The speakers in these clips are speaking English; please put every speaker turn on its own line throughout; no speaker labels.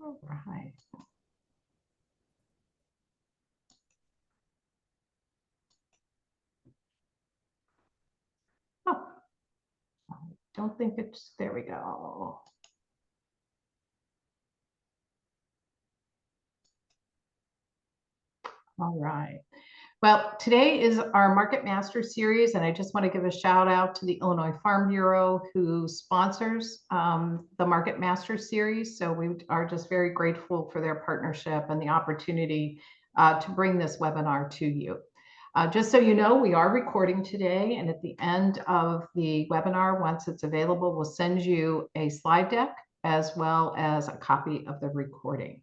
All right. Oh, I don't think it's, there we go. All right. Well, today is our Market Master series, and I just want to give a shout out to the Illinois Farm Bureau who sponsors the Market Master series. So we are just very grateful for their partnership and the opportunity to bring this webinar to you. Just so you know, we are recording today, and at the end of the webinar, once it's available, we'll send you a slide deck as well as a copy of the recording.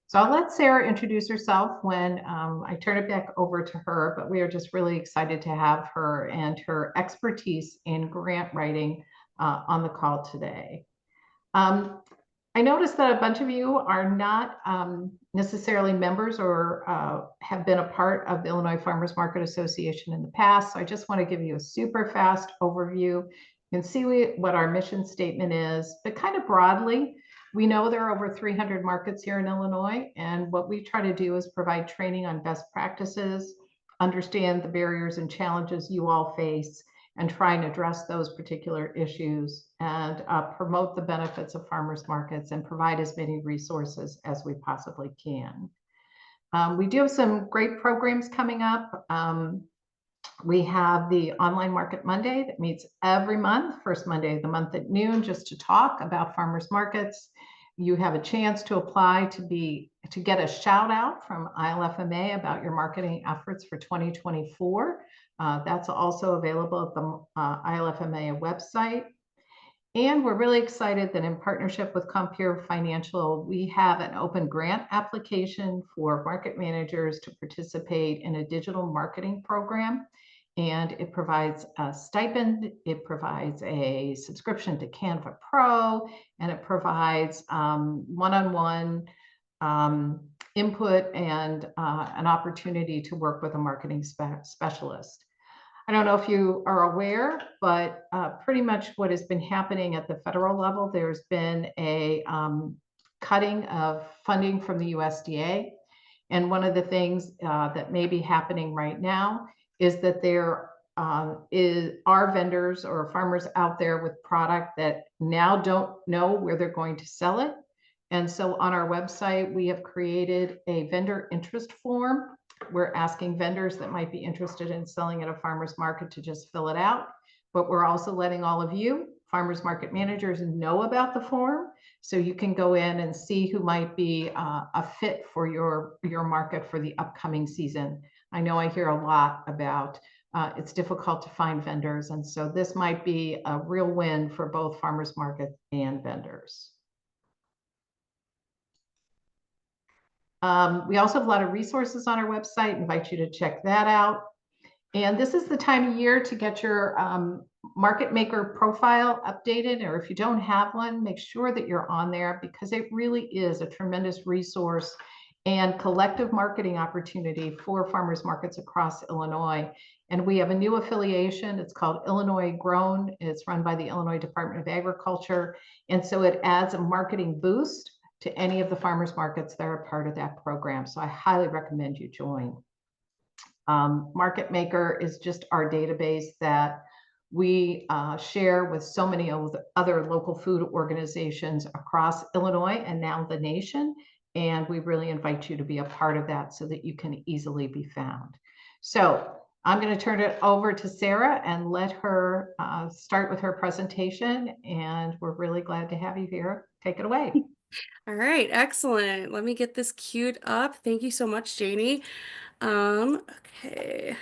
So I'll let Sarah introduce herself when I turn it back over to her, but we are just really excited to have her and her expertise in grant writing on the call today. I noticed that a bunch of you are not necessarily members or have been a part of the Illinois Farmers Market Association in the past. So I just want to give you a super fast overview. You can see what our mission statement is, but kind of broadly, we know there are over 300 markets here in Illinois, and what we try to do is provide training on best practices, understand the barriers and challenges you all face, and try and address those particular issues, and promote the benefits of farmers markets and provide as many resources as we possibly can. We do have some great programs coming up. We have the Online Market Monday that meets every month, first Monday of the month at noon, just to talk about farmers markets. You have a chance to apply to get a shout out from ILFMA about your marketing efforts for 2024. That's also available at the ILFMA website. And we're really excited that in partnership with Compeer Financial, we have an open grant application for market managers to participate in a digital marketing program. And it provides a stipend, it provides a subscription to Canva Pro, and it provides one-on-one input and an opportunity to work with a marketing specialist. I don't know if you are aware, but pretty much what has been happening at the federal level, there's been a cutting of funding from the USDA. And one of the things that may be happening right now is that there are vendors or farmers out there with product that now don't know where they're going to sell it. And so on our website, we have created a vendor interest form. We're asking vendors that might be interested in selling at a farmer's market to just fill it out. But we're also letting all of you, farmers market managers, know about the form. So you can go in and see who might be a fit for your market for the upcoming season. I know I hear a lot about it's difficult to find vendors. And so this might be a real win for both farmers markets and vendors. We also have a lot of resources on our website. Invite you to check that out. And this is the time of year to get your market maker profile updated, or if you don't have one, make sure that you're on there, because it really is a tremendous resource and collective marketing opportunity for farmers markets across Illinois. And we have a new affiliation. It's called Illinois Grown. It's run by the Illinois Department of Agriculture. And so it adds a marketing boost to any of the farmers markets that are part of that program. So I highly recommend you join. Market Maker is just our database that we share with so many other local food organizations across Illinois and now the nation. And we really invite you to be a part of that so that you can easily be found. So I'm going to turn it over to Sarah and let her start with her presentation. And we're really glad to have you here. Take it away.
All right, excellent. Let me get this queued up. Thank you so much, Janie. Okay.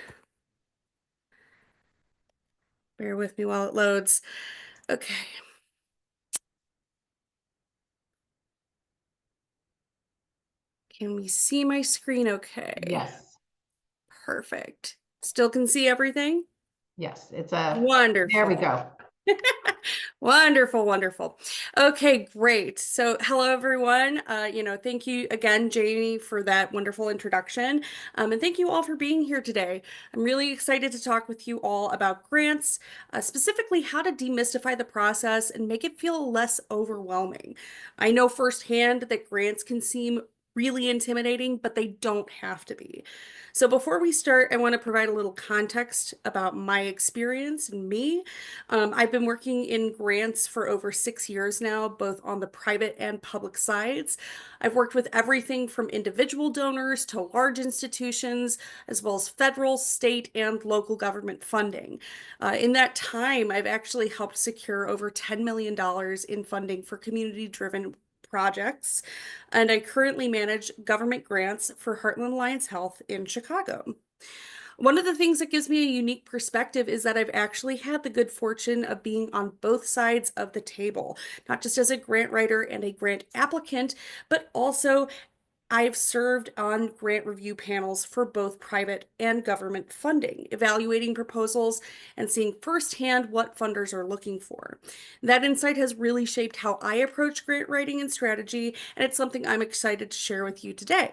Bear with me while it loads. Okay. Can we see my screen okay?
Yes.
Perfect. Still can see everything?
Yes, it's a
wonderful.
There we go.
Wonderful, wonderful. Okay, great. So, hello everyone. Thank you again, Jamie, for that wonderful introduction. And thank you all for being here today. I'm really excited to talk with you all about grants, specifically how to demystify the process and make it feel less overwhelming. I know firsthand that grants can seem really intimidating, but they don't have to be. So before we start, I want to provide a little context about my experience and me. I've been working in grants for over 6 years now, both on the private and public sides. I've worked with everything from individual donors to large institutions, as well as federal, state, and local government funding. In that time, I've actually helped secure over $10 million in funding for community-driven projects, and I currently manage government grants for Heartland Alliance Health in Chicago. One of the things that gives me a unique perspective is that I've actually had the good fortune of being on both sides of the table, not just as a grant writer and a grant applicant, but also I've served on grant review panels for both private and government funding, evaluating proposals and seeing firsthand what funders are looking for. That insight has really shaped how I approach grant writing and strategy, and it's something I'm excited to share with you today.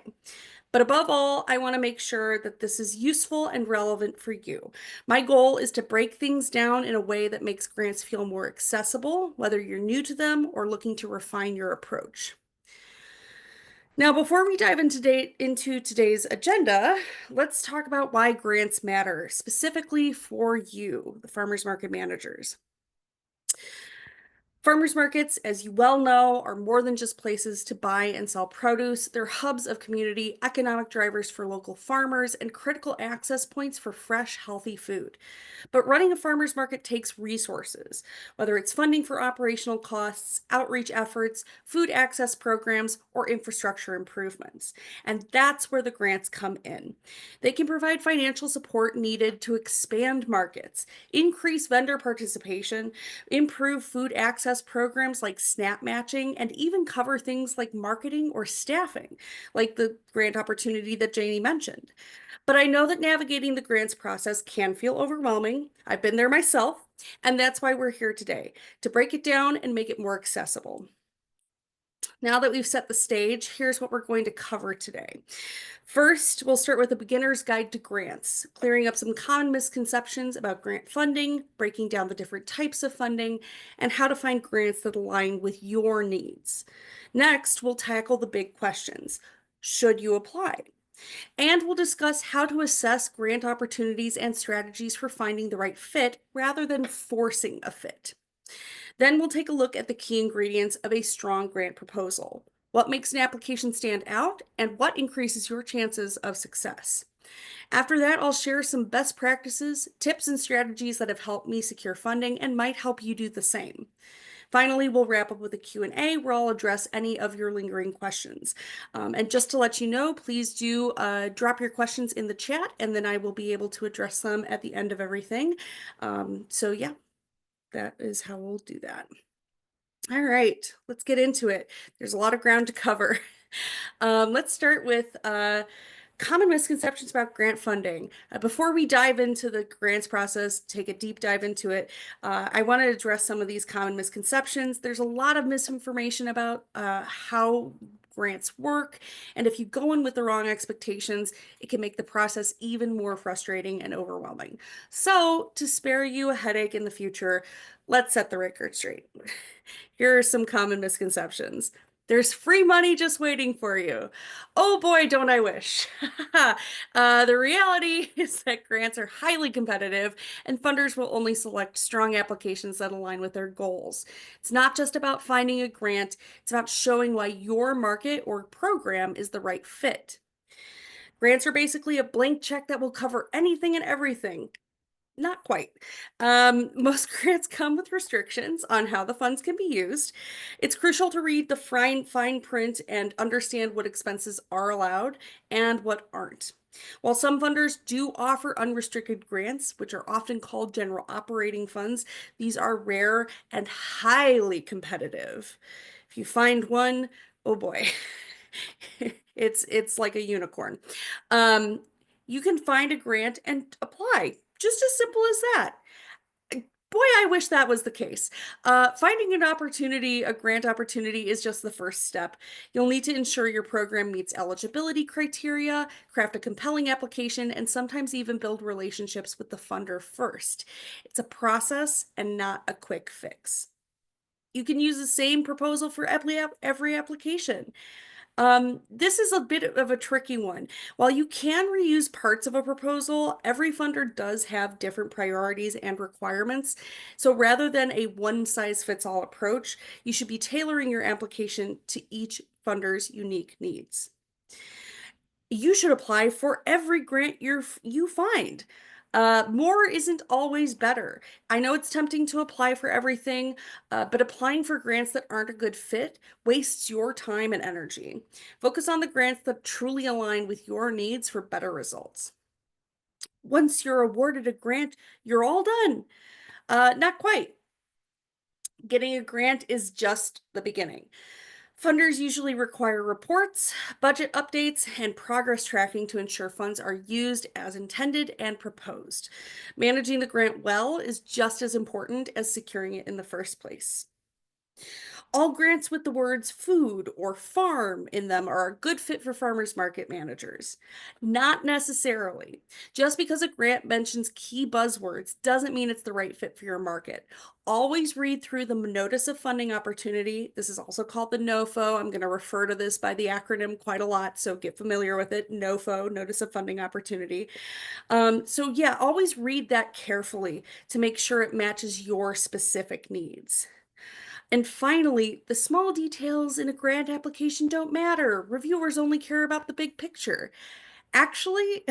But above all, I want to make sure that this is useful and relevant for you. My goal is to break things down in a way that makes grants feel more accessible, whether you're new to them or looking to refine your approach. Now, before we dive into today's agenda, let's talk about why grants matter, specifically for you, the farmers market managers. Farmers markets, as you well know, are more than just places to buy and sell produce. They're hubs of community, economic drivers for local farmers, and critical access points for fresh, healthy food. But running a farmers market takes resources, whether it's funding for operational costs, outreach efforts, food access programs, or infrastructure improvements. And that's where the grants come in. They can provide financial support needed to expand markets, increase vendor participation, improve food access programs like SNAP matching, and even cover things like marketing or staffing, like the grant opportunity that Janie mentioned. But I know that navigating the grants process can feel overwhelming. I've been there myself, and that's why we're here today, to break it down and make it more accessible. Now that we've set the stage, here's what we're going to cover today. First, we'll start with a beginner's guide to grants, clearing up some common misconceptions about grant funding, breaking down the different types of funding, and how to find grants that align with your needs. Next, we'll tackle the big questions. Should you apply? And we'll discuss how to assess grant opportunities and strategies for finding the right fit rather than forcing a fit. Then we'll take a look at the key ingredients of a strong grant proposal. What makes an application stand out and what increases your chances of success. After that, I'll share some best practices, tips, and strategies that have helped me secure funding and might help you do the same. Finally, we'll wrap up with a Q&A where I'll address any of your lingering questions. And just to let you know, please do drop your questions in the chat, and then I will be able to address them at the end of everything. So yeah, that is how we'll do that. All right, let's get into it. There's a lot of ground to cover. Let's start with common misconceptions about grant funding. Before we dive into the grants process, take a deep dive into it, I want to address some of these common misconceptions. There's a lot of misinformation about how grants work, and if you go in with the wrong expectations, it can make the process even more frustrating and overwhelming. So, to spare you a headache in the future, let's set the record straight. Here are some common misconceptions. There's free money just waiting for you. Oh boy, don't I wish. The reality is that grants are highly competitive and funders will only select strong applications that align with their goals. It's not just about finding a grant, it's about showing why your market or program is the right fit. Grants are basically a blank check that will cover anything and everything. Not quite. Most grants come with restrictions on how the funds can be used. It's crucial to read the fine print and understand what expenses are allowed and what aren't. While some funders do offer unrestricted grants, which are often called general operating funds, these are rare and highly competitive. If you find one, oh boy, it's like a unicorn. You can find a grant and apply. Just as simple as that. Boy, I wish that was the case. Finding a grant opportunity is just the first step. You'll need to ensure your program meets eligibility criteria, craft a compelling application, and sometimes even build relationships with the funder first. It's a process and not a quick fix. You can use the same proposal for every application. This is a bit of a tricky one. While you can reuse parts of a proposal, every funder does have different priorities and requirements. So rather than a one size fits all approach, you should be tailoring your application to each funder's unique needs. You should apply for every grant you find. More isn't always better. I know it's tempting to apply for everything, but applying for grants that aren't a good fit wastes your time and energy. Focus on the grants that truly align with your needs for better results. Once you're awarded a grant, you're all done. Not quite. Getting a grant is just the beginning. Funders usually require reports, budget updates, and progress tracking to ensure funds are used as intended and proposed. Managing the grant well is just as important as securing it in the first place. All grants with the words food or farm in them are a good fit for farmers market managers. Not necessarily. Just because a grant mentions key buzzwords doesn't mean it's the right fit for your market. Always read through the notice of funding opportunity. This is also called the NOFO. I'm going to refer to this by the acronym quite a lot, so get familiar with it. NOFO, notice of funding opportunity. So yeah, always read that carefully to make sure it matches your specific needs. And finally, the small details in a grant application don't matter. Reviewers only care about the big picture. Actually,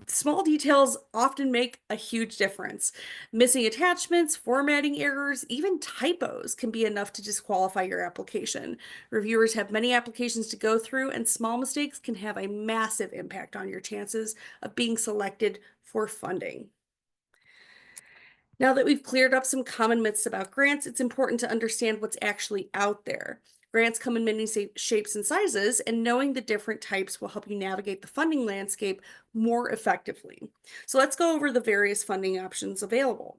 small details often make a huge difference. Missing attachments, formatting errors, even typos can be enough to disqualify your application. Reviewers have many applications to go through, and small mistakes can have a massive impact on your chances of being selected for funding. Now that we've cleared up some common myths about grants, it's important to understand what's actually out there. Grants come in many shapes and sizes, and knowing the different types will help you navigate the funding landscape more effectively. So let's go over the various funding options available.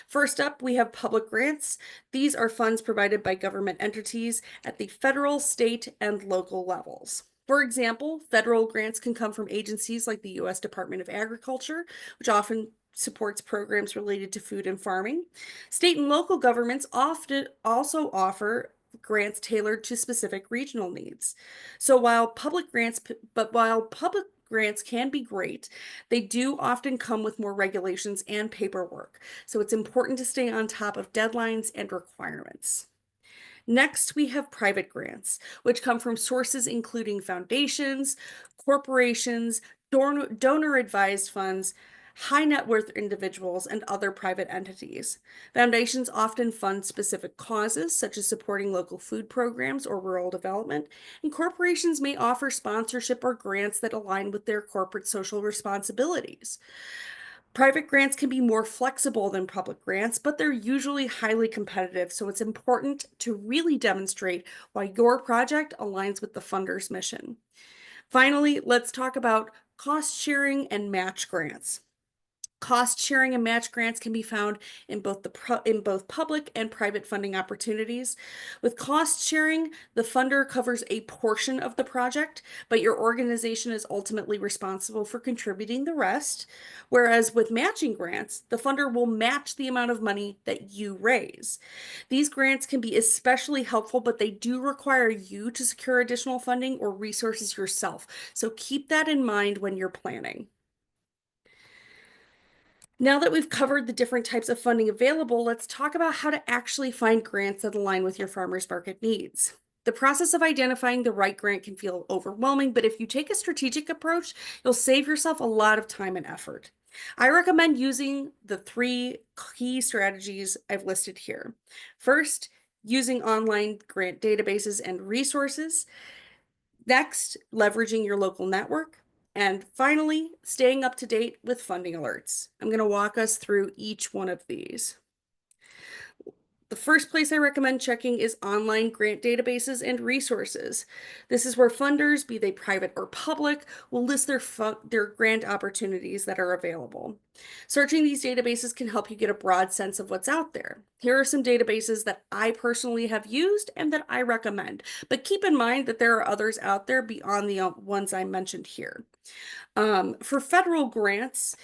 First up, we have public grants. These are funds provided by government entities at the federal, state, and local levels. For example, federal grants can come from agencies like the U.S. Department of Agriculture, which often supports programs related to food and farming. State and local governments often also offer grants tailored to specific regional needs. So while public grants can be great, they do often come with more regulations and paperwork. So it's important to stay on top of deadlines and requirements. Next, we have private grants, which come from sources including foundations, corporations, donor advised funds, high net worth individuals, and other private entities. Foundations often fund specific causes, such as supporting local food programs or rural development, and corporations may offer sponsorship or grants that align with their corporate social responsibilities. Private grants can be more flexible than public grants, but they're usually highly competitive, so it's important to really demonstrate why your project aligns with the funder's mission. Finally, let's talk about cost sharing and match grants. Cost sharing and match grants can be found in both public and private funding opportunities. With cost sharing, the funder covers a portion of the project, but your organization is ultimately responsible for contributing the rest. Whereas with matching grants, the funder will match the amount of money that you raise. These grants can be especially helpful, but they do require you to secure additional funding or resources yourself. So keep that in mind when you're planning. Now that we've covered the different types of funding available, let's talk about how to actually find grants that align with your farmers market needs. The process of identifying the right grant can feel overwhelming, but if you take a strategic approach, you'll save yourself a lot of time and effort. I recommend using the three key strategies I've listed here. First, using online grant databases and resources. Next, leveraging your local network. And finally, staying up to date with funding alerts. I'm going to walk us through each one of these. The first place I recommend checking is online grant databases and resources. This is where funders, be they private or public, will list their grant opportunities that are available. Searching these databases can help you get a broad sense of what's out there. Here are some databases that I personally have used and that I recommend, but keep in mind that there are others out there beyond the ones I mentioned here. For federal grants,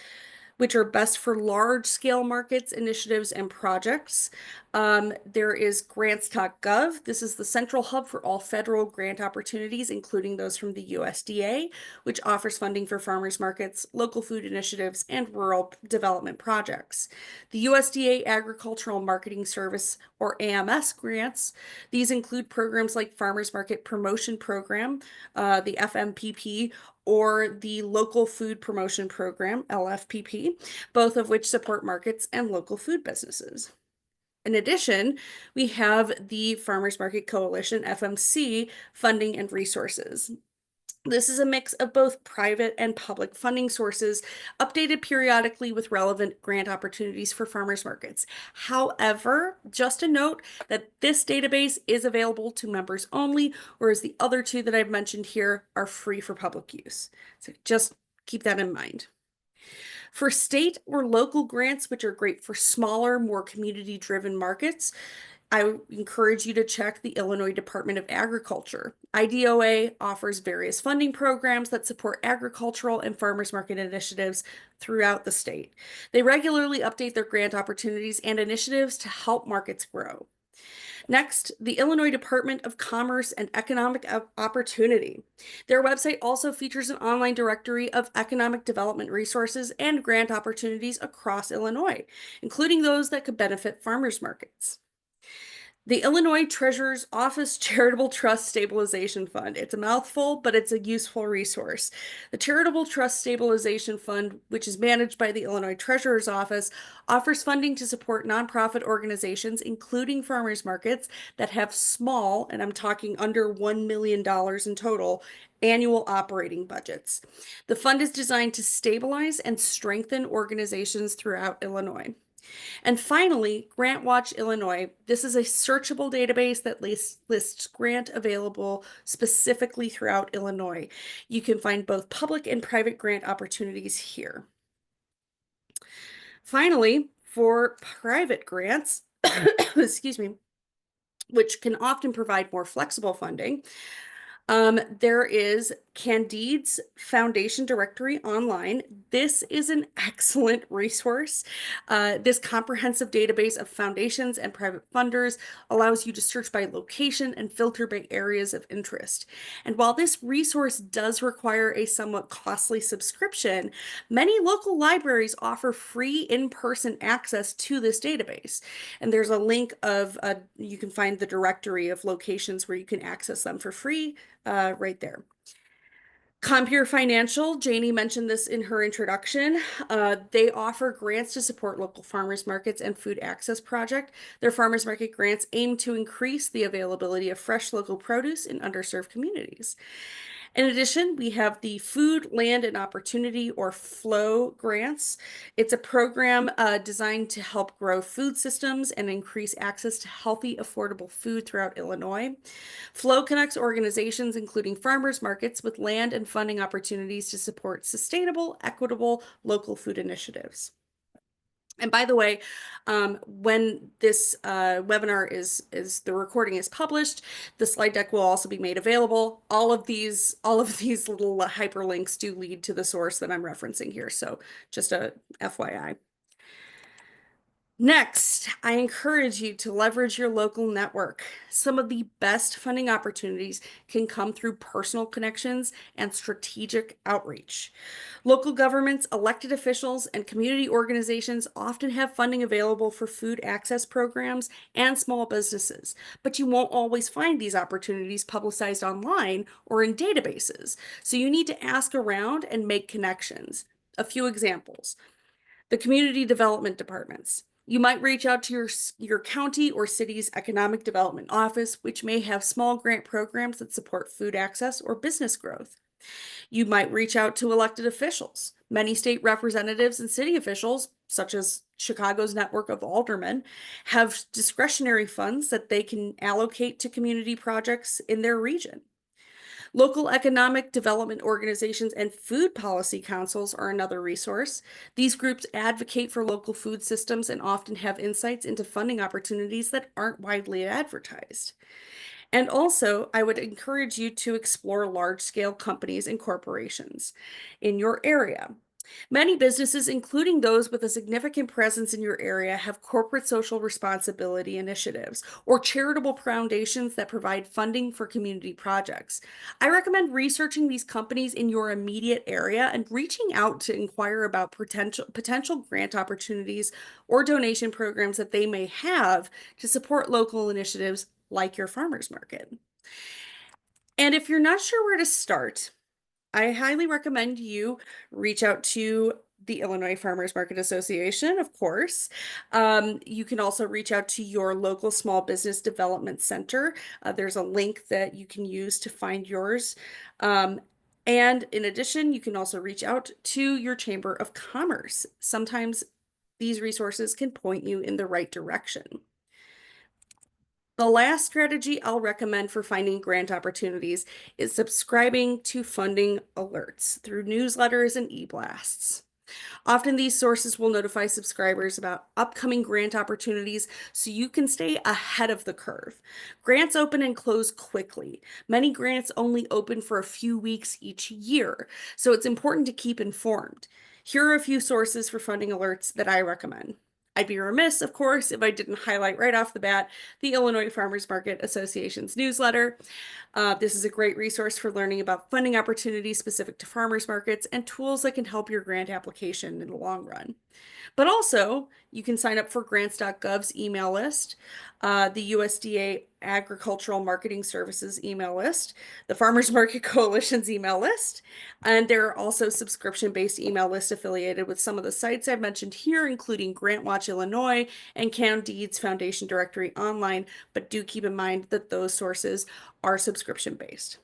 which are best for large scale markets, initiatives, and projects. There is grants.gov. This is the central hub for all federal grant opportunities, including those from the USDA, which offers funding for farmers markets, local food initiatives, and rural development projects. The USDA Agricultural Marketing Service, or AMS grants, these include programs like Farmers Market Promotion Program, the FMPP, or the Local Food Promotion Program, LFPP, both of which support markets and local food businesses. In addition, we have the Farmers Market Coalition, FMC, funding and resources. This is a mix of both private and public funding sources, updated periodically with relevant grant opportunities for farmers markets. However, just a note that this database is available to members only, whereas the other two that I've mentioned here are free for public use. So just keep that in mind. For state or local grants, which are great for smaller, more community-driven markets, I encourage you to check the Illinois Department of Agriculture. IDOA offers various funding programs that support agricultural and farmers market initiatives throughout the state. They regularly update their grant opportunities and initiatives to help markets grow. Next, the Illinois Department of Commerce and Economic Opportunity. Their website also features an online directory of economic development resources and grant opportunities across Illinois, including those that could benefit farmers markets. The Illinois Treasurer's Office Charitable Trust Stabilization Fund. It's a mouthful, but it's a useful resource. The Charitable Trust Stabilization Fund, which is managed by the Illinois Treasurer's Office, offers funding to support nonprofit organizations, including farmers markets, that have small, and I'm talking under $1 million in total, annual operating budgets. The fund is designed to stabilize and strengthen organizations throughout Illinois. And finally, GrantWatch Illinois. This is a searchable database that lists grant available specifically throughout Illinois. You can find both public and private grant opportunities here. Finally, for private grants, excuse me, which can often provide more flexible funding, there is Candide's Foundation Directory online. This is an excellent resource. This comprehensive database of foundations and private funders allows you to search by location and filter by areas of interest. And while this resource does require a somewhat costly subscription, many local libraries offer free in-person access to this database. And there's a link of, you can find the directory of locations where you can access them for free right there. Compure Financial, Janie mentioned this in her introduction. They offer grants to support local farmers markets and food access project. Their farmers market grants aim to increase the availability of fresh local produce in underserved communities. In addition, we have the Food, Land, and Opportunity, or FLOW grants. It's a program designed to help grow food systems and increase access to healthy, affordable food throughout Illinois. FLOW connects organizations, including farmers markets, with land and funding opportunities to support sustainable, equitable, local food initiatives. And by the way, when this webinar the recording is published, the slide deck will also be made available. All of these little hyperlinks do lead to the source that I'm referencing here. So just a FYI. Next, I encourage you to leverage your local network. Some of the best funding opportunities can come through personal connections and strategic outreach. Local governments, elected officials, and community organizations often have funding available for food access programs and small businesses, but you won't always find these opportunities publicized online or in databases. So you need to ask around and make connections. A few examples. The community development departments. You might reach out to your county or city's economic development office, which may have small grant programs that support food access or business growth. You might reach out to elected officials. Many state representatives and city officials such as Chicago's network of aldermen, have discretionary funds that they can allocate to community projects in their region. Local economic development organizations and food policy councils are another resource. These groups advocate for local food systems and often have insights into funding opportunities that aren't widely advertised. And also, I would encourage you to explore large-scale companies and corporations in your area. Many businesses, including those with a significant presence in your area, have corporate social responsibility initiatives or charitable foundations that provide funding for community projects. I recommend researching these companies in your immediate area and reaching out to inquire about potential grant opportunities or donation programs that they may have to support local initiatives like your farmers market. And if you're not sure where to start, I highly recommend you reach out to the Illinois Farmers Market Association, of course. You can also reach out to your local small business development center. There's a link that you can use to find yours. Um, and in addition, you can also reach out to your Chamber of Commerce. Sometimes these resources can point you in the right direction. The last strategy I'll recommend for finding grant opportunities is subscribing to funding alerts through newsletters and e-blasts. Often these sources will notify subscribers about upcoming grant opportunities so you can stay ahead of the curve. Grants open and close quickly. Many grants only open for a few weeks each year, so it's important to keep informed. Here are a few sources for funding alerts that I recommend. I'd be remiss, of course, if I didn't highlight right off the bat the Illinois Farmers Market Association's newsletter. This is a great resource for learning about funding opportunities specific to farmers markets and tools that can help your grant application in the long run. But also, you can sign up for grants.gov's email list, the USDA Agricultural Marketing Services email list, the Farmers Market Coalition's email list, and there are also subscription-based email lists affiliated with some of the sites I've mentioned here, including GrantWatch Illinois and Candide's Foundation Directory Online, but do keep in mind that those sources are subscription-based.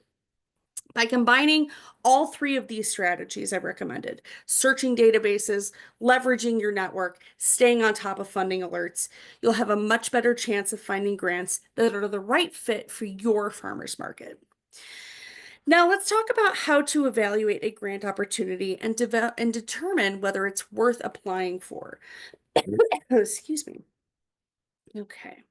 By combining all three of these strategies I've recommended, searching databases, leveraging your network, staying on top of funding alerts, you'll have a much better chance of finding grants that are the right fit for your farmers market. Now let's talk about how to evaluate a grant opportunity and determine whether it's worth applying for. Excuse me. Okay.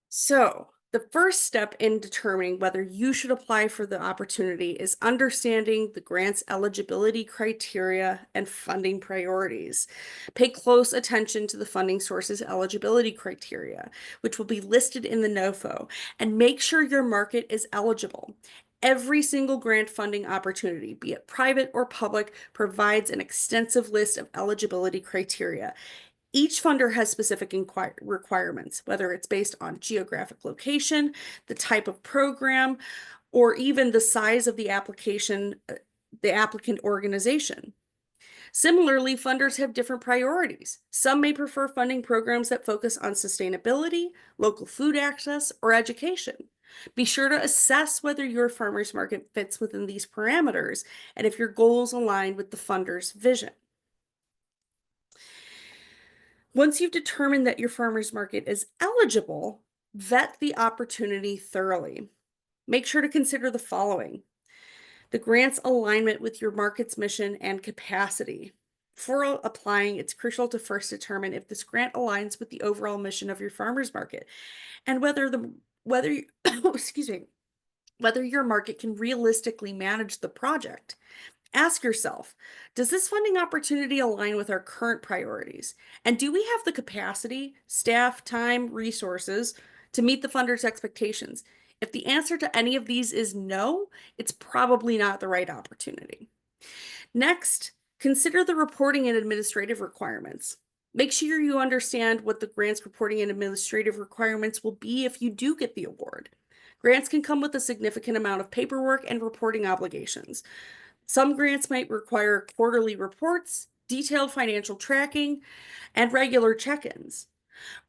So, the first step in determining whether you should apply for the opportunity is understanding the grant's eligibility criteria and funding priorities. Pay close attention to the funding source's eligibility criteria, which will be listed in the NOFO, and make sure your market is eligible. Every single grant funding opportunity, be it private or public, provides an extensive list of eligibility criteria. Each funder has specific requirements, whether it's based on geographic location, the type of program, or even the size of the application, the applicant organization. Similarly, funders have different priorities. Some may prefer funding programs that focus on sustainability, local food access, or education. Be sure to assess whether your farmers market fits within these parameters and if your goals align with the funder's vision. Once you've determined that your farmers market is eligible, vet the opportunity thoroughly. Make sure to consider the following: the grant's alignment with your market's mission and capacity. Before applying, it's crucial to first determine if this grant aligns with the overall mission of your farmers market and whether excuse me, whether your market can realistically manage the project. Ask yourself, does this funding opportunity align with our current priorities? And do we have the capacity, staff, time, resources to meet the funder's expectations? If the answer to any of these is no, it's probably not the right opportunity. Next, consider the reporting and administrative requirements. Make sure you understand what the grant's reporting and administrative requirements will be if you do get the award. Grants can come with a significant amount of paperwork and reporting obligations. Some grants might require quarterly reports, detailed financial tracking, and regular check-ins.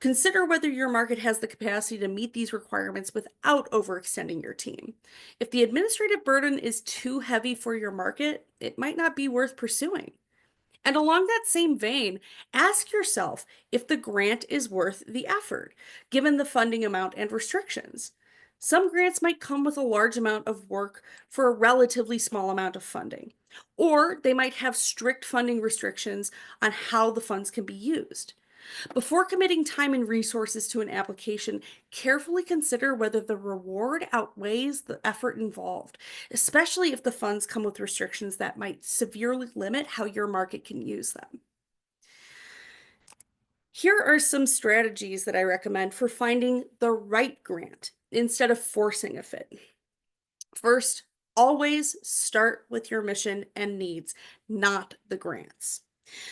Consider whether your market has the capacity to meet these requirements without overextending your team. If the administrative burden is too heavy for your market, it might not be worth pursuing. And along that same vein, ask yourself if the grant is worth the effort, given the funding amount and restrictions. Some grants might come with a large amount of work for a relatively small amount of funding, or they might have strict funding restrictions on how the funds can be used. Before committing time and resources to an application, carefully consider whether the reward outweighs the effort involved, especially if the funds come with restrictions that might severely limit how your market can use them. Here are some strategies that I recommend for finding the right grant instead of forcing a fit. First, always start with your mission and needs, not the grants.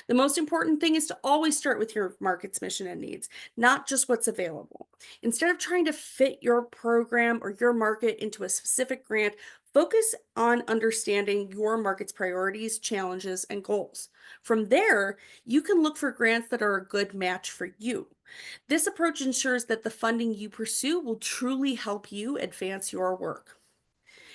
The most important thing is to always start with your market's mission and needs, not just what's available. Instead of trying to fit your program or your market into a specific grant, focus on understanding your market's priorities, challenges, and goals. From there, you can look for grants that are a good match for you. This approach ensures that the funding you pursue will truly help you advance your work.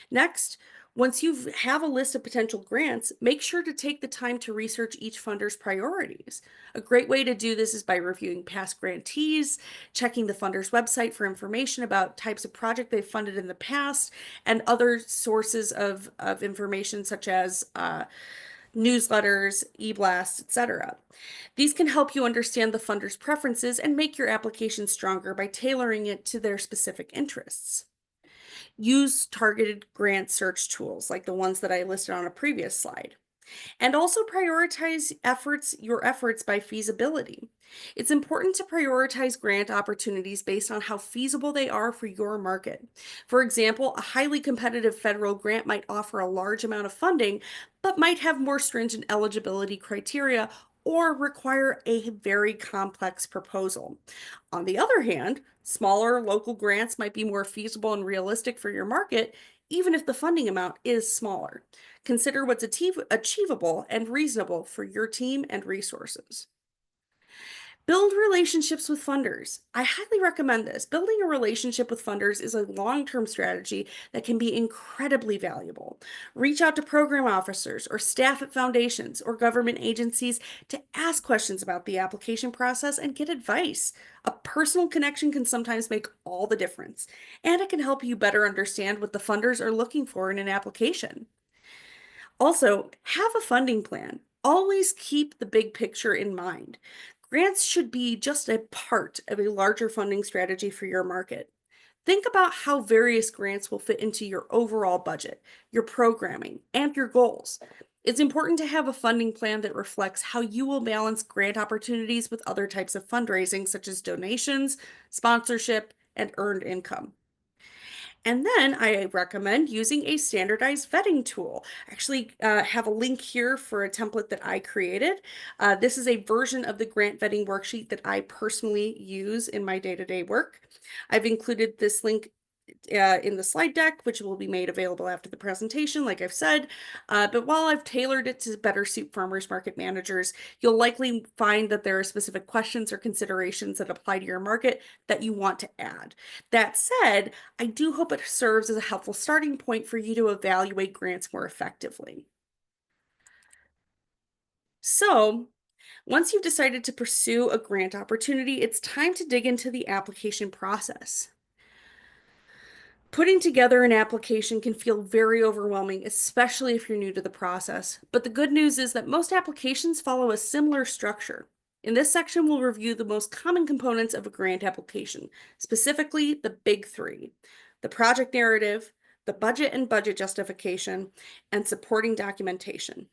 Next, once you have a list of potential grants, make sure to take the time to research each funder's priorities. A great way to do this is by reviewing past grantees, checking the funder's website for information about types of project they've funded in the past, and other sources of information such as newsletters, e-blasts, etc. These can help you understand the funder's preferences and make your application stronger by tailoring it to their specific interests. Use targeted grant search tools like the ones that I listed on a previous slide. And also prioritize your efforts by feasibility. It's important to prioritize grant opportunities based on how feasible they are for your market. For example, a highly competitive federal grant might offer a large amount of funding, but might have more stringent eligibility criteria or require a very complex proposal. On the other hand, smaller local grants might be more feasible and realistic for your market, even if the funding amount is smaller. Consider what's achievable and reasonable for your team and resources. Build relationships with funders. I highly recommend this. Building a relationship with funders is a long-term strategy that can be incredibly valuable. Reach out to program officers or staff at foundations or government agencies to ask questions about the application process and get advice. A personal connection can sometimes make all the difference, and it can help you better understand what the funders are looking for in an application. Also, have a funding plan. Always keep the big picture in mind. Grants should be just a part of a larger funding strategy for your market. Think about how various grants will fit into your overall budget, your programming, and your goals. It's important to have a funding plan that reflects how you will balance grant opportunities with other types of fundraising, such as donations, sponsorship, and earned income. And then I recommend using a standardized vetting tool. I actually have a link here for a template that I created. This is a version of the grant vetting worksheet that I personally use in my day-to-day work. I've included this link in the slide deck, which will be made available after the presentation, like I've said. But while I've tailored it to better suit farmers market managers, you'll likely find that there are specific questions or considerations that apply to your market that you want to add. That said, I do hope it serves as a helpful starting point for you to evaluate grants more effectively. So, once you've decided to pursue a grant opportunity, it's time to dig into the application process. Putting together an application can feel very overwhelming, especially if you're new to the process. But the good news is that most applications follow a similar structure. In this section, we'll review the most common components of a grant application, specifically the big three: the project narrative, the budget and budget justification, and supporting documentation.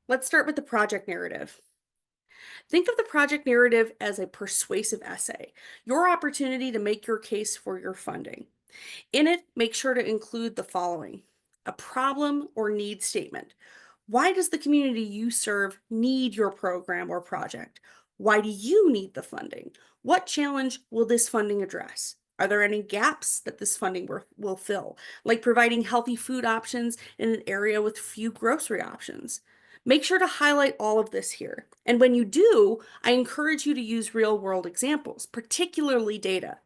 Let's start with the project narrative. Think of the project narrative as a persuasive essay, your opportunity to make your case for your funding. In it, make sure to include the following: a problem or need statement. Why does the community you serve need your program or project? Why do you need the funding? What challenge will this funding address? Are there any gaps that this funding will fill, like providing healthy food options in an area with few grocery options? Make sure to highlight all of this here. And when you do, I encourage you to use real world examples, particularly data.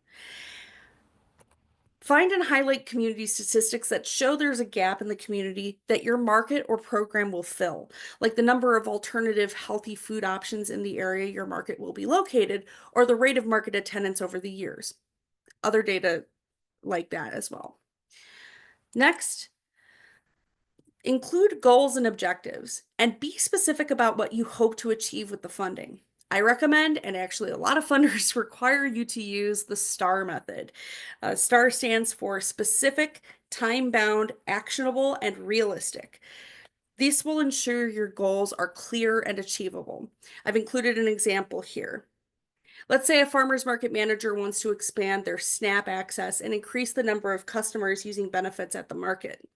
Find and highlight community statistics that show there's a gap in the community that your market or program will fill, like the number of alternative healthy food options in the area your market will be located, or the rate of market attendance over the years. Other data like that as well. Next, include goals and objectives and be specific about what you hope to achieve with the funding. I recommend, and actually a lot of funders require you to use the STAR method. STAR stands for specific, time-bound, actionable, and realistic. This will ensure your goals are clear and achievable. I've included an example here. Let's say a farmer's market manager wants to expand their SNAP access and increase the number of customers using benefits at the market.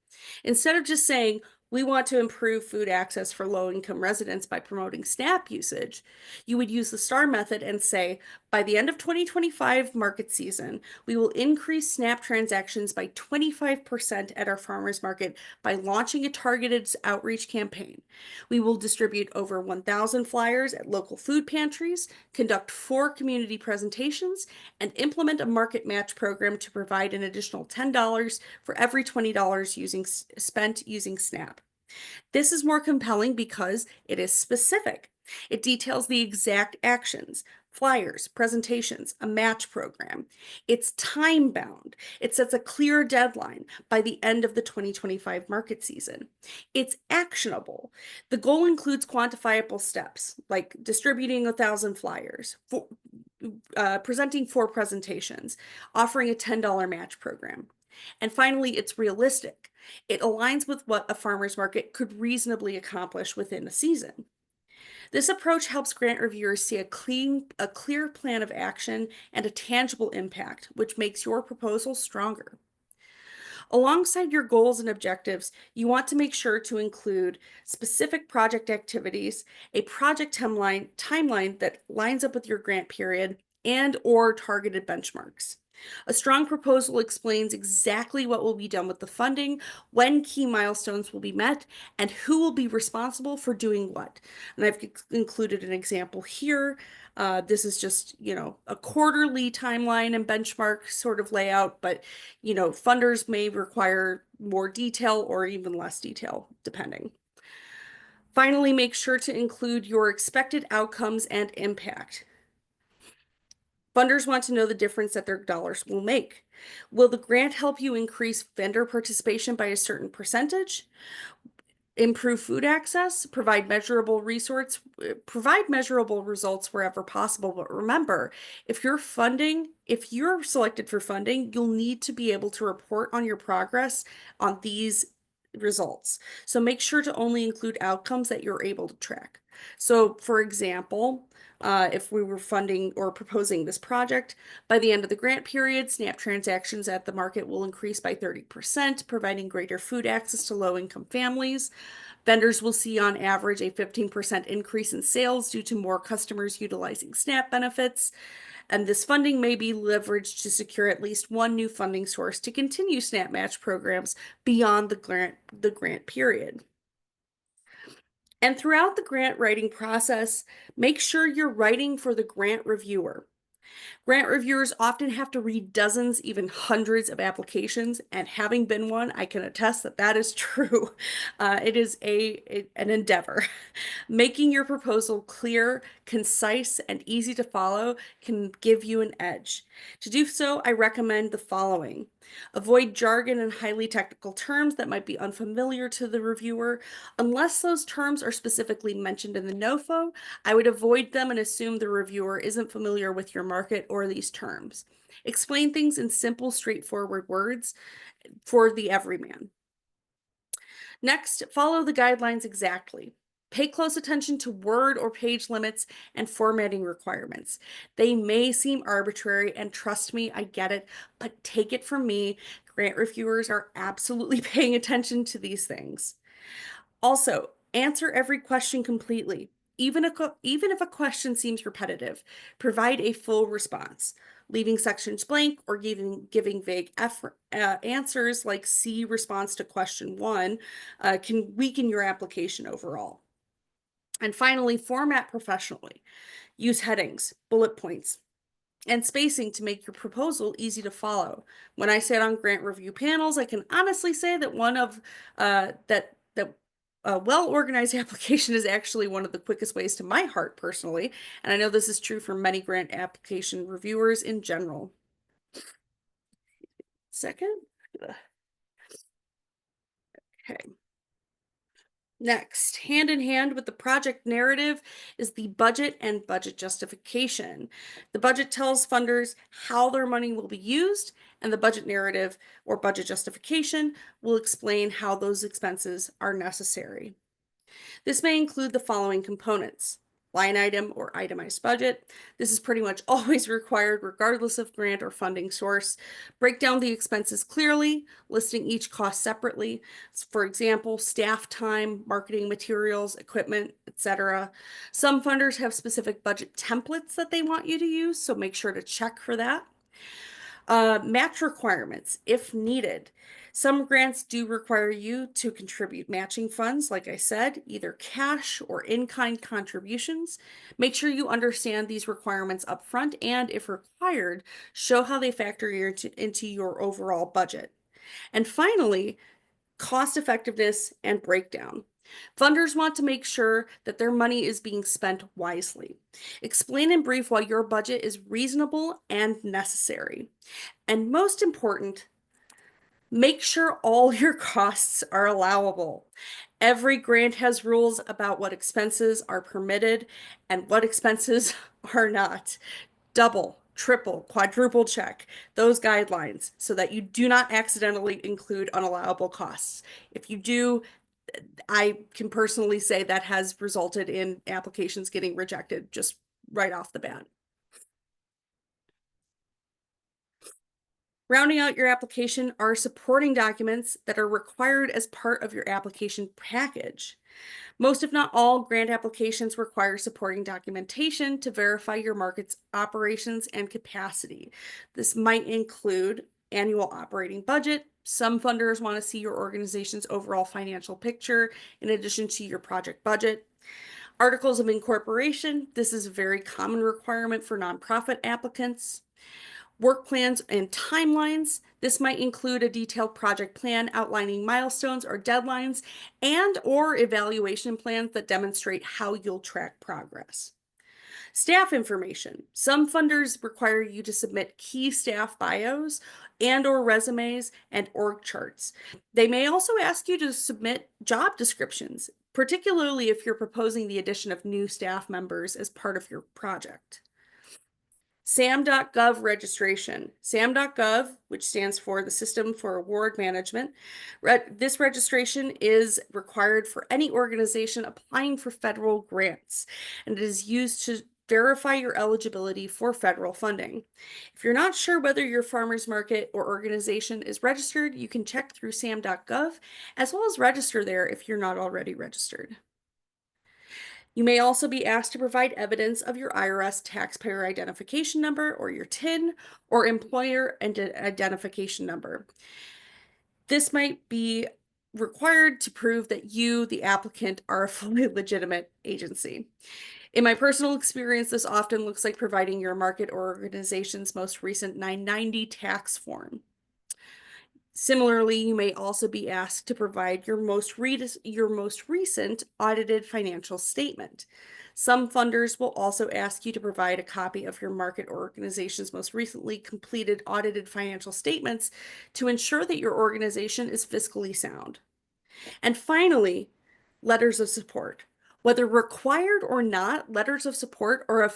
Instead of just saying, we want to improve food access for low-income residents by promoting SNAP usage, you would use the STAR method and say, by the end of 2025 market season, we will increase SNAP transactions by 25% at our farmers market by launching a targeted outreach campaign. We will distribute over 1,000 flyers at local food pantries, conduct 4 community presentations, and implement a market match program to provide an additional $10 for every $20 spent using SNAP. This is more compelling because it is specific. It details the exact actions, flyers, presentations, a match program. It's time bound. It sets a clear deadline by the end of the 2025 market season. It's actionable. The goal includes quantifiable steps like distributing 1,000 flyers, presenting 4 presentations, offering a $10 match program. And finally, it's realistic. It aligns with what a farmer's market could reasonably accomplish within a season. This approach helps grant reviewers see a clear plan of action and a tangible impact, which makes your proposal stronger. Alongside your goals and objectives, you want to make sure to include specific project activities, a project timeline that lines up with your grant period, and/or targeted benchmarks. A strong proposal explains exactly what will be done with the funding, when key milestones will be met, and who will be responsible for doing what. And I've included an example here. This is just, a quarterly timeline and benchmark sort of layout, but, funders may require more detail or even less detail, depending. Finally, make sure to include your expected outcomes and impact. Funders want to know the difference that their dollars will make. Will the grant help you increase vendor participation by a certain percentage? Improve food access, provide measurable results wherever possible. But remember, if you're selected for funding, you'll need to be able to report on your progress on these results. So make sure to only include outcomes that you're able to track. So for example, if we were funding or proposing this project, by the end of the grant period, SNAP transactions at the market will increase by 30%, providing greater food access to low-income families. Vendors will see on average a 15% increase in sales due to more customers utilizing SNAP benefits. And this funding may be leveraged to secure at least one new funding source to continue SNAP match programs beyond the grant period. And throughout the grant writing process, make sure you're writing for the grant reviewer. Grant reviewers often have to read dozens, even hundreds of applications, and having been one, I can attest that that is true. It is an endeavor. Making your proposal clear, concise, and easy to follow can give you an edge. To do so, I recommend the following. Avoid jargon and highly technical terms that might be unfamiliar to the reviewer. Unless those terms are specifically mentioned in the NOFO, I would avoid them and assume the reviewer isn't familiar with your market or these terms. Explain things in simple, straightforward words for the everyman. Next, follow the guidelines exactly. Pay close attention to word or page limits and formatting requirements. They may seem arbitrary, and trust me, I get it, but take it from me, grant reviewers are absolutely paying attention to these things. Also, answer every question completely. Even if a question seems repetitive, provide a full response. Leaving sections blank or giving vague answers like C response to question 1 can weaken your application overall. And finally, format professionally. Use headings, bullet points, and spacing to make your proposal easy to follow. When I sat on grant review panels, I can honestly say that one of that a well-organized application is actually one of the quickest ways to my heart personally, and I know this is true for many grant application reviewers in general. Second. Okay. Next, hand in hand with the project narrative is the budget and budget justification. The budget tells funders how their money will be used, and the budget narrative or budget justification will explain how those expenses are necessary. This may include the following components: line item or itemized budget. This is pretty much always required regardless of grant or funding source. Break down the expenses clearly, listing each cost separately. For example, staff time, marketing materials, equipment, etc. Some funders have specific budget templates that they want you to use, so make sure to check for that. Match requirements, if needed. Some grants do require you to contribute matching funds, like I said, either cash or in-kind contributions. Make sure you understand these requirements up front and, if required, show how they factor into your overall budget. And finally, cost effectiveness and breakdown. Funders want to make sure that their money is being spent wisely. Explain in brief why your budget is reasonable and necessary. And most important, make sure all your costs are allowable. Every grant has rules about what expenses are permitted and what expenses are not. Double, triple, quadruple check those guidelines so that you do not accidentally include unallowable costs. If you do, I can personally say that has resulted in applications getting rejected just right off the bat. Rounding out your application are supporting documents that are required as part of your application package. Most, if not all, grant applications require supporting documentation to verify your market's operations and capacity. This might include annual operating budget. Some funders want to see your organization's overall financial picture in addition to your project budget. Articles of incorporation. This is a very common requirement for nonprofit applicants. Work plans and timelines. This might include a detailed project plan outlining milestones or deadlines and or evaluation plans that demonstrate how you'll track progress. Staff information. Some funders require you to submit key staff bios and or resumes and org charts. They may also ask you to submit job descriptions, particularly if you're proposing the addition of new staff members as part of your project. SAM.gov registration. SAM.gov, which stands for the System for Award Management, this registration is required for any organization applying for federal grants, and it is used to verify your eligibility for federal funding. If you're not sure whether your farmer's market or organization is registered, you can check through SAM.gov as well as register there if you're not already registered. You may also be asked to provide evidence of your IRS taxpayer identification number or your TIN or employer identification number. This might be required to prove that you, the applicant, are a fully legitimate agency. In my personal experience, this often looks like providing your market or organization's most recent 990 tax form. Similarly, you may also be asked to provide your most recent audited financial statement. Some funders will also ask you to provide a copy of your market or organization's most recently completed audited financial statements to ensure that your organization is fiscally sound. And finally, letters of support. Whether required or not, letters of support are a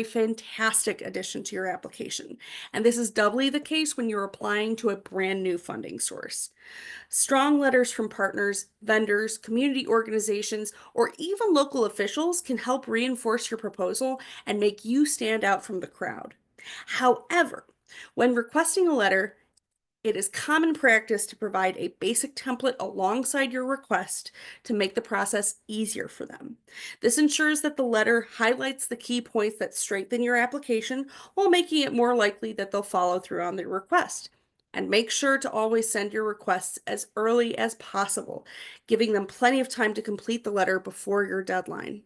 fantastic addition to your application. And this is doubly the case when you're applying to a brand new funding source. Strong letters from partners, vendors, community organizations, or even local officials can help reinforce your proposal and make you stand out from the crowd. However, when requesting a letter, it is common practice to provide a basic template alongside your request to make the process easier for them. This ensures that the letter highlights the key points that strengthen your application while making it more likely that they'll follow through on their request. And make sure to always send your requests as early as possible, giving them plenty of time to complete the letter before your deadline.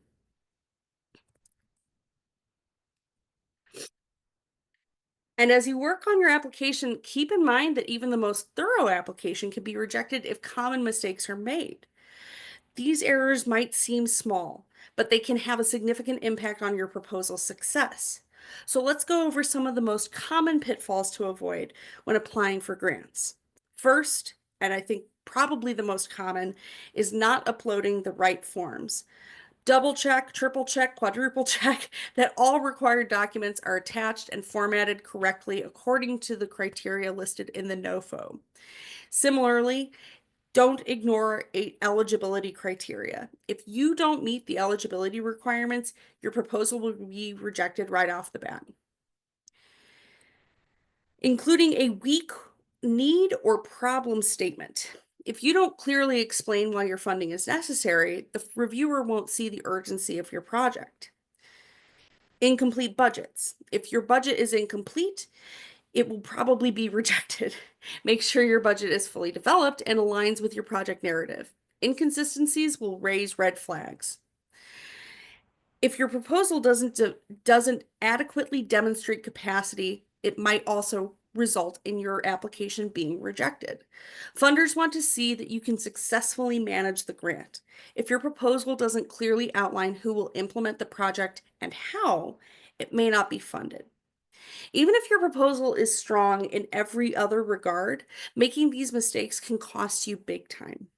And as you work on your application, keep in mind that even the most thorough application can be rejected if common mistakes are made. These errors might seem small, but they can have a significant impact on your proposal's success. So let's go over some of the most common pitfalls to avoid when applying for grants. First, and I think probably the most common, is not uploading the right forms. Double check, triple check, quadruple check that all required documents are attached and formatted correctly according to the criteria listed in the NOFO. Similarly, don't ignore eligibility criteria. If you don't meet the eligibility requirements, your proposal will be rejected right off the bat. Including a weak need or problem statement. If you don't clearly explain why your funding is necessary, the reviewer won't see the urgency of your project. Incomplete budgets. If your budget is incomplete, it will probably be rejected. Make sure your budget is fully developed and aligns with your project narrative. Inconsistencies will raise red flags. If your proposal doesn't adequately demonstrate capacity, it might also result in your application being rejected. Funders want to see that you can successfully manage the grant. If your proposal doesn't clearly outline who will implement the project and how, it may not be funded. Even if your proposal is strong in every other regard, making these mistakes can cost you big time.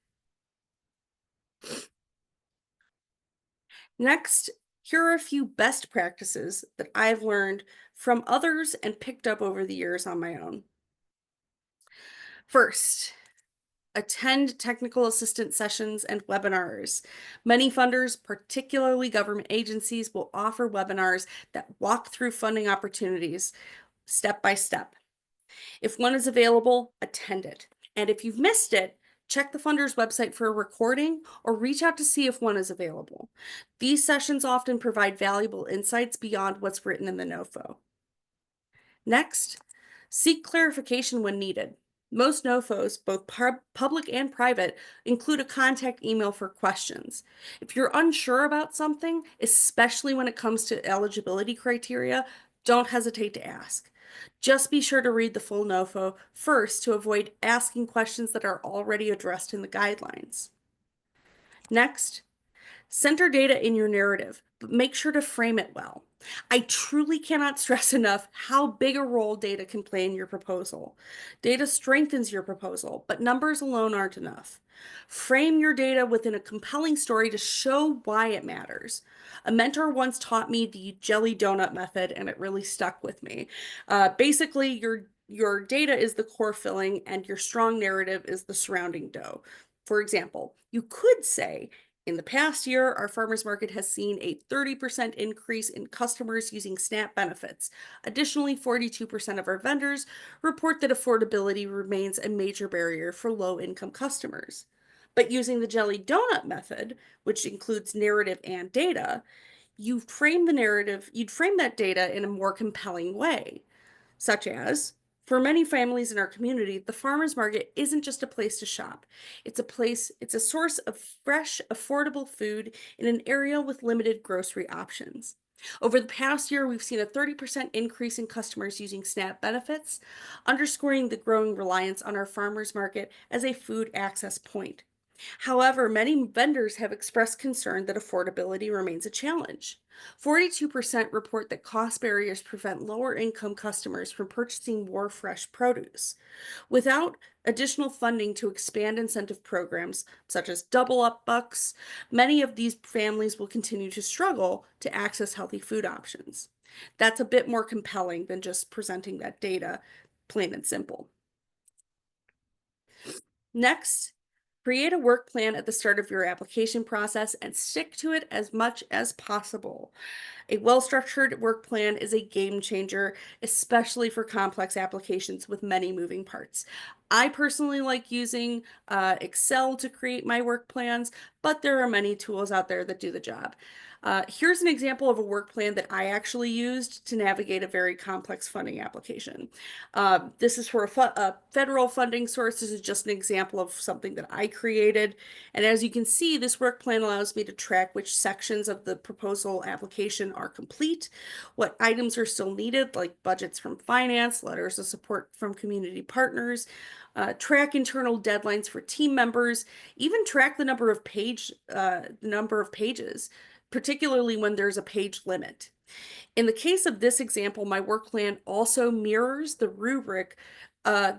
Next, here are a few best practices that I've learned from others and picked up over the years on my own. First, attend technical assistance sessions and webinars. Many funders, particularly government agencies, will offer webinars that walk through funding opportunities step by step. If one is available, attend it. And if you've missed it, check the funder's website for a recording or reach out to see if one is available. These sessions often provide valuable insights beyond what's written in the NOFO. Next, seek clarification when needed. Most NOFOs, both public and private, include a contact email for questions. If you're unsure about something, especially when it comes to eligibility criteria, don't hesitate to ask. Just be sure to read the full NOFO first to avoid asking questions that are already addressed in the guidelines. Next, center data in your narrative, but make sure to frame it well. I truly cannot stress enough how big a role data can play in your proposal. Data strengthens your proposal, but numbers alone aren't enough. Frame your data within a compelling story to show why it matters. A mentor once taught me the jelly donut method, and it really stuck with me. Basically, your data is the core filling, and your strong narrative is the surrounding dough. For example, you could say, in the past year, our farmers market has seen a 30% increase in customers using SNAP benefits. Additionally, 42% of our vendors report that affordability remains a major barrier for low-income customers. But using the jelly donut method, which includes narrative and data, you'd frame that data in a more compelling way, such as, for many families in our community, the farmers market isn't just a place to shop. It's a source of fresh, affordable food in an area with limited grocery options. Over the past year, we've seen a 30% increase in customers using SNAP benefits, underscoring the growing reliance on our farmers market as a food access point. However, many vendors have expressed concern that affordability remains a challenge. 42% report that cost barriers prevent lower income customers from purchasing more fresh produce. Without additional funding to expand incentive programs, such as double up bucks, many of these families will continue to struggle to access healthy food options. That's a bit more compelling than just presenting that data, plain and simple. Next, create a work plan at the start of your application process and stick to it as much as possible. A well-structured work plan is a game changer, especially for complex applications with many moving parts. I personally like using Excel to create my work plans, but there are many tools out there that do the job. Here's an example of a work plan that I actually used to navigate a very complex funding application. This is for a federal funding source. This is just an example of something that I created. And as you can see, this work plan allows me to track which sections of the proposal application are complete, what items are still needed, like budgets from finance, letters of support from community partners, track internal deadlines for team members, even track the number of pages, particularly when there's a page limit. In the case of this example, my work plan also mirrors the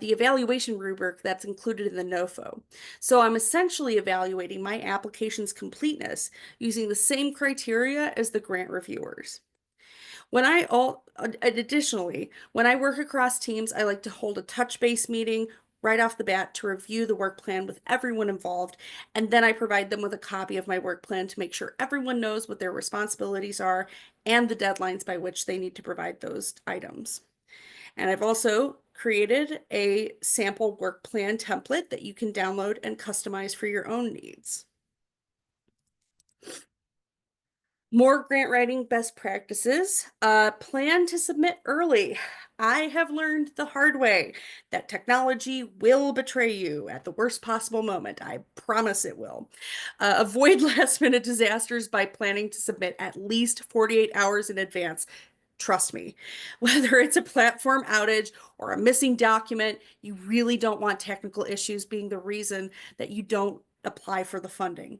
evaluation rubric that's included in the NOFO. So I'm essentially evaluating my application's completeness using the same criteria as the grant reviewers. Additionally, when I work across teams, I like to hold a touch base meeting right off the bat to review the work plan with everyone involved, and then I provide them with a copy of my work plan to make sure everyone knows what their responsibilities are and the deadlines by which they need to provide those items. And I've also created a sample work plan template that you can download and customize for your own needs. More grant writing best practices. Plan to submit early. I have learned the hard way that technology will betray you at the worst possible moment. I promise it will. Avoid last minute disasters by planning to submit at least 48 hours in advance. Trust me, whether it's a platform outage or a missing document, you really don't want technical issues being the reason that you don't apply for the funding.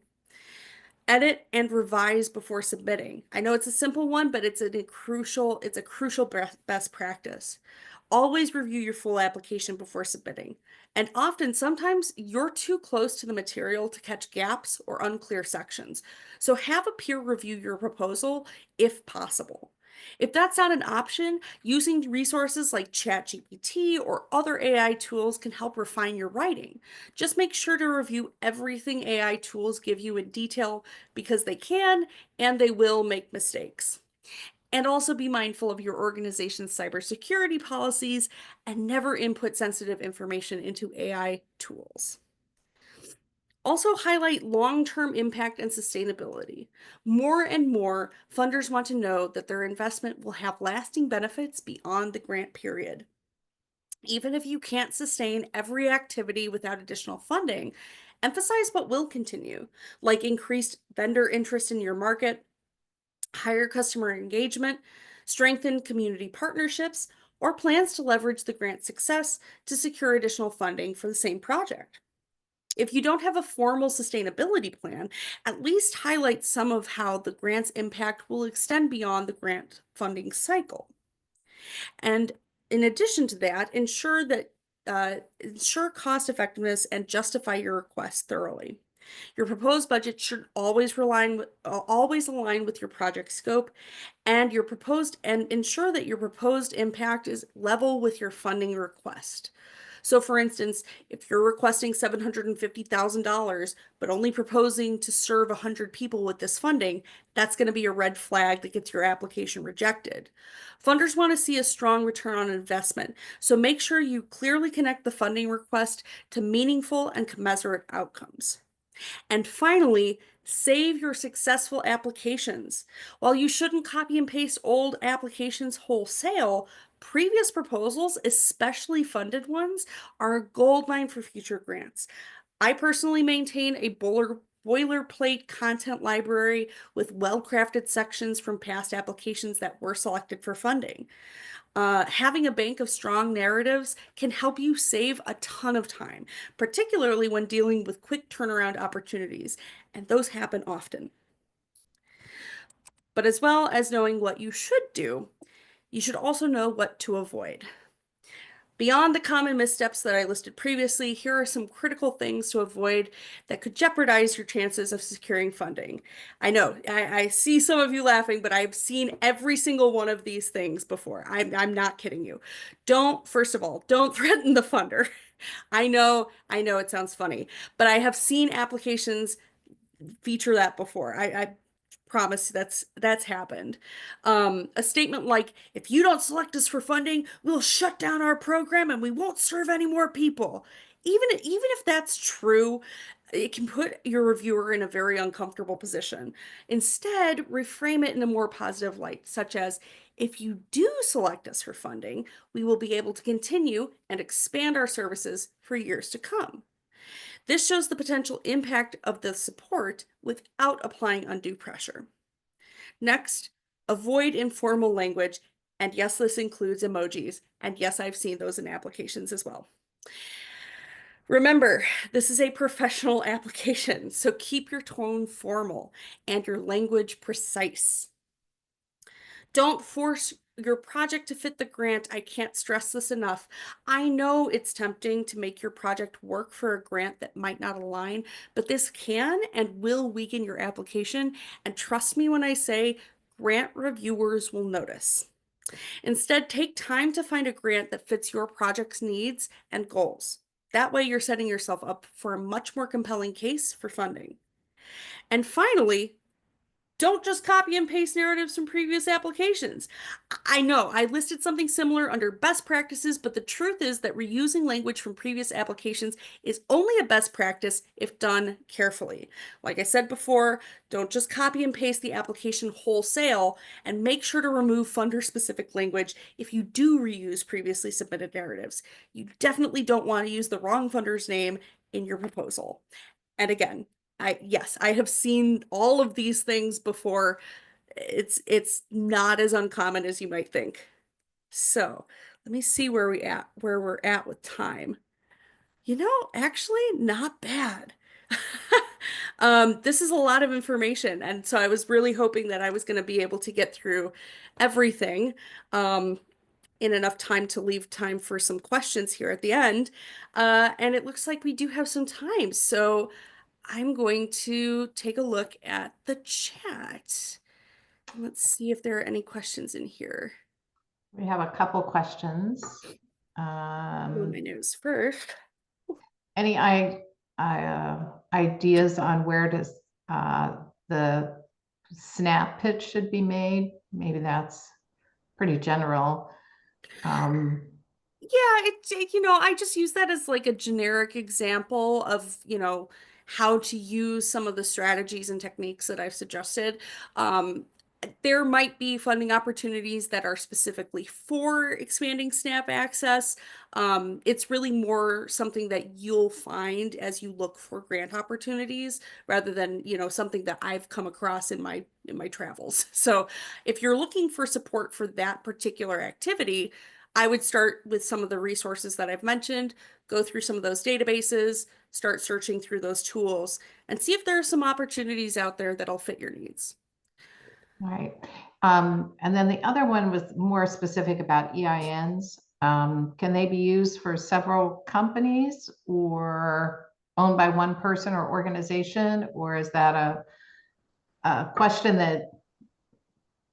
Edit and revise before submitting. I know it's a simple one, but it's a crucial best practice. Always review your full application before submitting. And often, sometimes you're too close to the material to catch gaps or unclear sections. So have a peer review your proposal if possible. If that's not an option, using resources like ChatGPT or other AI tools can help refine your writing. Just make sure to review everything AI tools give you in detail because they can and they will make mistakes. And also be mindful of your organization's cybersecurity policies and never input sensitive information into AI tools. Also highlight long-term impact and sustainability. More and more, funders want to know that their investment will have lasting benefits beyond the grant period. Even if you can't sustain every activity without additional funding, emphasize what will continue, like increased vendor interest in your market, higher customer engagement, strengthened community partnerships, or plans to leverage the grant success to secure additional funding for the same project. If you don't have a formal sustainability plan, at least highlight some of how the grant's impact will extend beyond the grant funding cycle. And in addition to that, ensure cost effectiveness and justify your request thoroughly. Your proposed budget should always align with your project scope and ensure that your proposed impact is level with your funding request. So for instance, if you're requesting $750,000, but only proposing to serve 100 people with this funding, that's going to be a red flag that gets your application rejected. Funders want to see a strong return on investment, so make sure you clearly connect the funding request to meaningful and commensurate outcomes. And finally, save your successful applications. While you shouldn't copy and paste old applications wholesale, previous proposals, especially funded ones, are a goldmine for future grants. I personally maintain a boilerplate content library with well-crafted sections from past applications that were selected for funding. Having a bank of strong narratives can help you save a ton of time, particularly when dealing with quick turnaround opportunities, and those happen often. But as well as knowing what you should do, you should also know what to avoid. Beyond the common missteps that I listed previously, here are some critical things to avoid that could jeopardize your chances of securing funding. I know, I see some of you laughing, but I've seen every single one of these things before. I'm not kidding you. First of all, don't threaten the funder. I know it sounds funny, but I have seen applications feature that before. I promise that's happened. A statement like, if you don't select us for funding, we'll shut down our program and we won't serve any more people. Even if that's true, It can put your reviewer in a very uncomfortable position. Instead, reframe it in a more positive light, such as, if you do select us for funding, we will be able to continue and expand our services for years to come. This shows the potential impact of the support without applying undue pressure. Next, avoid informal language. And yes, this includes emojis. And yes, I've seen those in applications as well. Remember, this is a professional application, so keep your tone formal and your language precise. Don't force your project to fit the grant. I can't stress this enough. I know it's tempting to make your project work for a grant that might not align, but this can and will weaken your application. And trust me when I say grant reviewers will notice. Instead, take time to find a grant that fits your project's needs and goals. That way, you're setting yourself up for a much more compelling case for funding. And finally, don't just copy and paste narratives from previous applications. I know I listed something similar under best practices, but the truth is that reusing language from previous applications is only a best practice if done carefully. Like I said before, don't just copy and paste the application wholesale, and make sure to remove funder-specific language if you do reuse previously submitted narratives. You definitely don't want to use the wrong funder's name in your proposal. And again, yes, I have seen all of these things before. It's not as uncommon as you might think. So let me see where we're at with time. Actually, not bad. This is a lot of information, and so I was really hoping that I was going to be able to get through everything in enough time to leave time for some questions here at the end. And it looks like we do have some time, so I'm going to take a look at the chat. Let's see if there are any questions in here.
We have a couple questions.
Doing my news first.
Any ideas on where the snap pitch should be made? Maybe that's pretty general.
Yeah, I just use that as like a generic example of, how to use some of the strategies and techniques that I've suggested. There might be funding opportunities that are specifically for expanding SNAP access. It's really more something that you'll find as you look for grant opportunities rather than, something that I've come across in my travels. So if you're looking for support for that particular activity, I would start with some of the resources that I've mentioned, go through some of those databases, start searching through those tools, and see if there are some opportunities out there that'll fit your needs.
Right. And then the other one was more specific about EINs. Can they be used for several companies or owned by one person or organization? Or is that a question that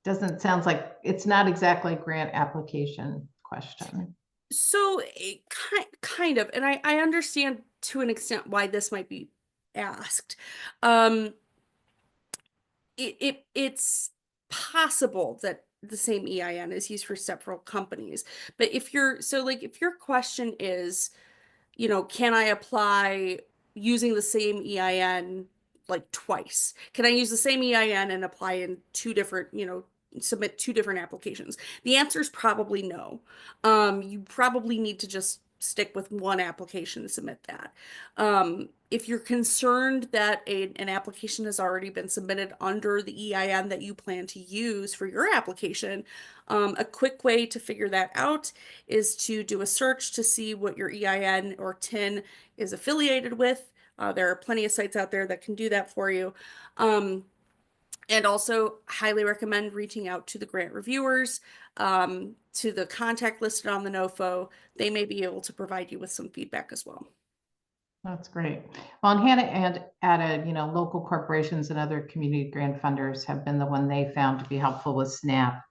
doesn't sound like it's not exactly a grant application question?
So it kind of, and I understand to an extent why this might be asked. It's possible that the same EIN is used for several companies, but if your question is, can I apply using the same EIN like twice? Can I use the same EIN and apply in two different, submit two different applications? The answer is probably no. You probably need to just stick with one application to submit that. If you're concerned that an application has already been submitted under the EIN that you plan to use for your application, a quick way to figure that out is to do a search to see what your EIN or TIN is affiliated with. There are plenty of sites out there that can do that for you. And also highly recommend reaching out to the grant reviewers, to the contact listed on the NOFO. They may be able to provide you with some feedback as well.
That's great. Well, and Hannah added, local corporations and other community grant funders have been the one they found to be helpful with SNAP.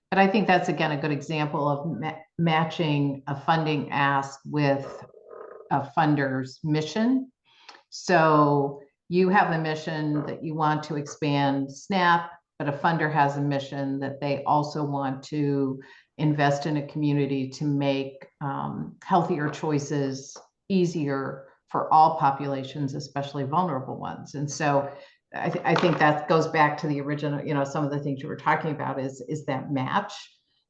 But I think that's, again, a good example of matching a funding ask with a funder's mission. So you have the mission that you want to expand SNAP, but a funder has a mission that they also want to invest in a community to make healthier choices easier for all populations, especially vulnerable ones. And so I think that goes back to the original, some of the things you were talking about is that match,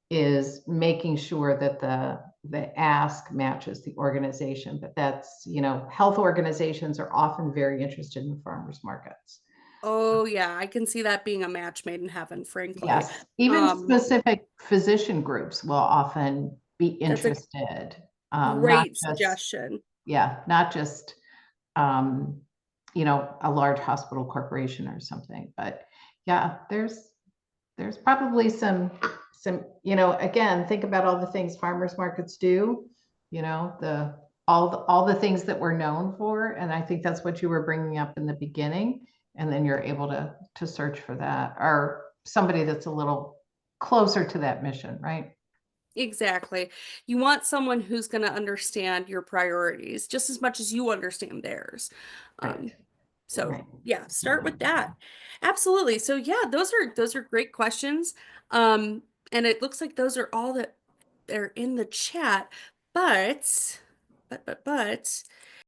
is making sure that the ask matches the organization. But that's, health organizations are often very interested in farmers markets.
Oh yeah, I can see that being a match made in heaven, frankly.
Yes, even
Um,
specific physician groups will often be
that's a
interested, not
great
just,
suggestion.
yeah, not just, um, a large hospital corporation or something. But yeah, there's probably some, again, think about all the things farmers markets do, all the things that we're known for. And I think that's what you were bringing up in the beginning. And then you're able to search for that, or somebody that's a little closer to that mission, right?
Exactly. You want someone who's going to understand your priorities just as much as you understand theirs.
Right,
Um, so
right.
yeah, start with that. Absolutely. So yeah, those are great questions. Um, and it looks like those are all that they're in the chat. But